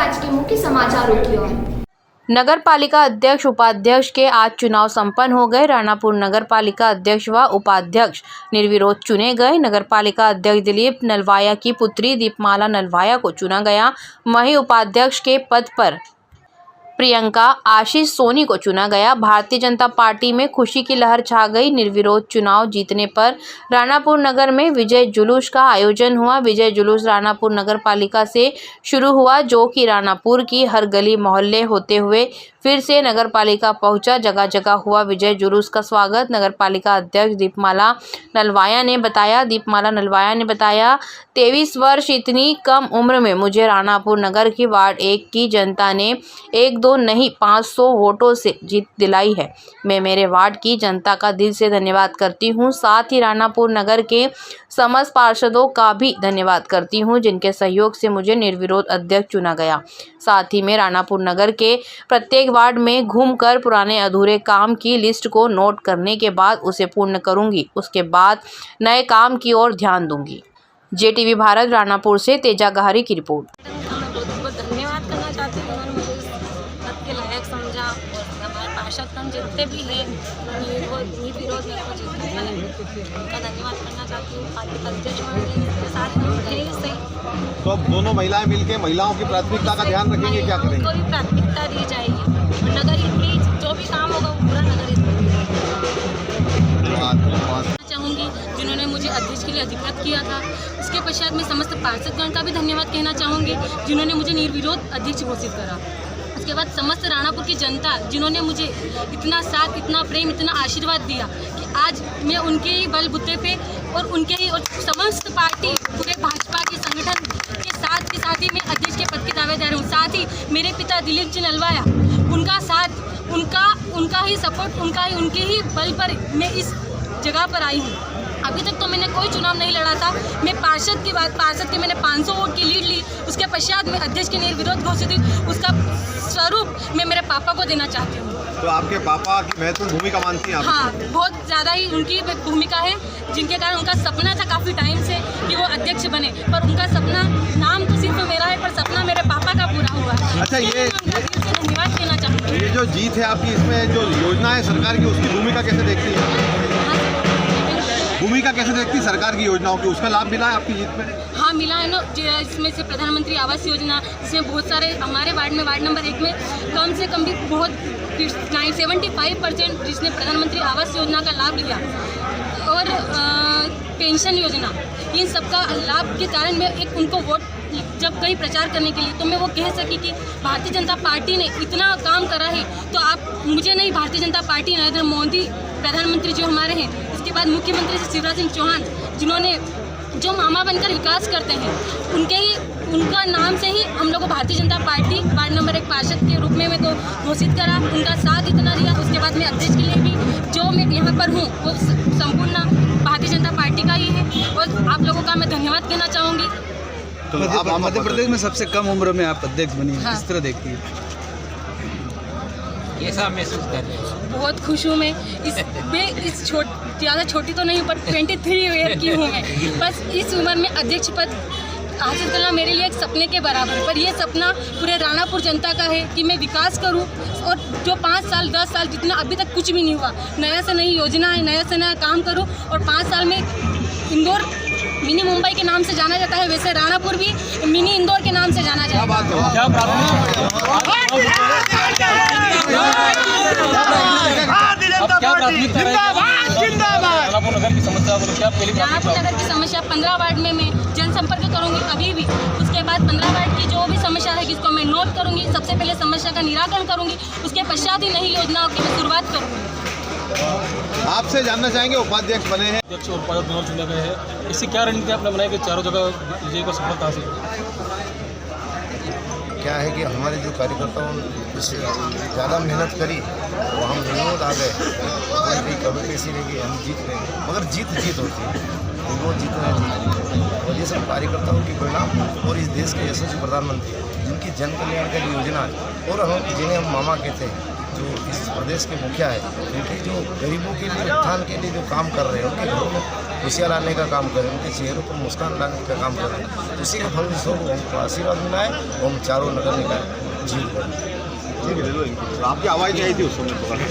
आज के मुख्य समाचारों की ओर। नगर पालिका अध्यक्ष उपाध्यक्ष के आज चुनाव संपन्न हो गए। राणापुर नगर पालिका अध्यक्ष व उपाध्यक्ष निर्विरोध चुने गए। नगर पालिका अध्यक्ष दिलीप नलवाया की पुत्री दीपमाला नलवाया को चुना गया। वहीं उपाध्यक्ष के पद पर प्रियंका आशीष सोनी को चुना गया। भारतीय जनता पार्टी में खुशी की लहर छा गई। निर्विरोध चुनाव जीतने पर राणापुर नगर में विजय जुलूस का आयोजन हुआ। विजय जुलूस राणापुर नगर पालिका से शुरू हुआ, जो कि राणापुर की हर गली मोहल्ले होते हुए फिर से नगर पालिका पहुंचा। जगह जगह हुआ विजय जुलूस का स्वागत। नगर पालिका अध्यक्ष दीपमाला नलवाया ने बताया 23 वर्ष इतनी कम उम्र में मुझे राणापुर नगर की वार्ड 1 की जनता ने 1-2 नहीं 500 वोटों से जीत दिलाई है। मैं मेरे वार्ड की जनता का दिल से धन्यवाद करती हूं। साथ ही राणापुर नगर के समस्त पार्षदों का भी धन्यवाद करती हूं, जिनके सहयोग से मुझे निर्विरोध अध्यक्ष चुना गया। साथ ही मैं राणापुर नगर के प्रत्येक वार्ड में घूमकर पुराने अधूरे काम की लिस्ट को नोट करने के बाद उसे पूर्ण करूंगी। उसके बाद नए काम की ओर ध्यान दूंगी। JTV भारत राणापुर से तेजा गहारी की रिपोर्ट। धन्यवाद करना चाहती हूँ, उन्होंने मुझे इस पद के लायक समझा और हमारे पार्षदगण जितने भी हैं निर्विरोध मेरे को जीतने हैं, उनका धन्यवाद करना चाहती हूँ। पालिका अध्यक्ष के साथ हम थे सही। तो अब दोनों महिलाएं मिलके महिलाओं की प्राथमिकता का ध्यान रखेंगे, क्या करेंगे? उनको भी प्राथमिकता दी जाएगी और नगर हित में जो भी काम होगा वो पूरा नगर हित में चाहूँगी, जिन्होंने मुझे अध्यक्ष के लिए अधिकृत किया था। उसके पश्चात मैं समस्त पार्षदगण का भी धन्यवाद कहना चाहूँगी, जिन्होंने मुझे निर्विरोध अध्यक्ष घोषित करा। उसके बाद समस्त राणापुर की जनता, जिन्होंने मुझे इतना साथ, इतना प्रेम, इतना आशीर्वाद दिया कि आज मैं उनके ही बलबूते पे और उनके ही और समस्त पार्टी पूरे भाजपा के संगठन के साथ ही मैं अध्यक्ष के पद की दावेदार हूँ। साथ ही मेरे पिता दिलीप जी नलवाया, उनका साथ, उनका ही सपोर्ट, उनके ही बल पर मैं इस जगह पर आई हूँ। अभी तक तो मैंने कोई चुनाव नहीं लड़ा था। मैं पार्षद के मैंने 500 वोट की लीड ली। उसके पश्चात मैं अध्यक्ष के निर्विरोध घोषित हुई। उसका स्वरूप मैं मेरे पापा को देना चाहती हूँ। तो आपके पापा की महत्वपूर्ण भूमिका मानती हैं आप? हाँ, बहुत ज़्यादा ही उनकी भूमिका है, जिनके कारण उनका सपना था काफ़ी टाइम से कि वो अध्यक्ष बने, पर उनका सपना, नाम तो सिर्फ मेरा है पर सपना मेरे पापा का पूरा हुआ है। अच्छा, ये धन्यवाद कहना चाहूँगी। ये जो जीत है आपकी, इसमें जो योजना है सरकार की, उसकी भूमिका कैसे देखती है? भूमिका कैसे देखती सरकार की योजनाओं की? उसका लाभ मिला है आपकी जीत में? हाँ, मिला है ना। इसमें से प्रधानमंत्री आवास योजना, जिसमें बहुत सारे हमारे वार्ड नंबर 1 में कम से कम भी बहुत 75% जिसने प्रधानमंत्री आवास योजना का लाभ लिया, और पेंशन योजना, इन सबका लाभ के कारण मैं एक उनको वोट जब गई प्रचार करने के लिए, तो मैं वो कह सकी कि भारतीय जनता पार्टी ने इतना काम करा है, तो आप मुझे नहीं, भारतीय जनता पार्टी, नरेंद्र मोदी प्रधानमंत्री जो हमारे हैं, इसके बाद मुख्यमंत्री शिवराज सिंह चौहान, जिन्होंने जो मामा बनकर विकास करते हैं, उनका नाम से ही हम लोग को Bharatiya Janata party ward number 1 पार्षद के रूप में मेरे को घोषित करा। उनका साथ इतना दिया। उसके बाद मैं अध्यक्ष के लिए भी जो मैं यहाँ पर हूँ वो संपूर्ण भारतीय जनता पार्टी का ही है, और आप लोगों का मैं धन्यवाद कहना चाहूँगी। तो मध्य प्रदेश में सबसे कम उम्र में आप अध्यक्ष बनी हैं, हाँ। किस तरह देखती है? कैसा महसूस कर रहे हैं? बहुत खुश हूँ मैं। ज़्यादा छोटी तो नहीं, पर 23 ईयर की हूँ मैं। बस इस उम्र में अध्यक्ष पद हासिल करना मेरे लिए एक सपने के बराबर, पर यह सपना पूरे राणापुर जनता का है कि मैं विकास करूं, और जो 5 साल 10 साल जितना अभी तक कुछ भी नहीं हुआ, नया से नई योजना है, नया से नया काम करूं, और 5 साल में इंदौर मिनी मुंबई के नाम से जाना जाता है, वैसे राणापुर भी मिनी इंदौर के नाम से जाना जाता राणापुर नगर की समस्या 15 वार्ड में मैं जनसंपर्क करूंगी अभी भी। उसके बाद 15 वार्ड की जो भी समस्या है जिसको मैं नोट करूंगी, सबसे पहले समस्या का निराकरण करूंगी, उसके पश्चात ही नई योजनाओं की मैं शुरुआत करूंगी। आपसे जानना चाहेंगे, उपाध्यक्ष बने हैं, अध्यक्ष और उपाध्यक्ष दोनों चुने गए हैं, इससे क्या रणनीति आपने बनाई कि चारों जगह विजय को सफलता हासिल? क्या है कि हमारे जो कार्यकर्ताओं ने ज़्यादा मेहनत करी, तो हम विरोध आ गए, कोई भी कभी कैसी रहेगी, हम जीत गए, मगर जीत होती है। वो जीतने और ये सब कार्यकर्ताओं की परिणाम और इस देश के यशस्वी प्रधानमंत्री जिनकी जन कल्याणकारी योजना है और हम जिन्हें हम मामा कहते हैं, जो इस प्रदेश के मुखिया है, उनके जो गरीबों के लिए उत्थान के लिए जो काम कर रहे हैं, उनके घरों में खुशियाँ लाने का काम कर रहे हैं, उनके चेहरों पर मुस्कान लाने का काम कर रहे हैं, उसी का फलस्वरूप हमको आशीर्वाद मिला है और हम चारों नगर निकाय जीत गए। ठीक है, आपकी आवाज़ नहीं आई थी उस समय।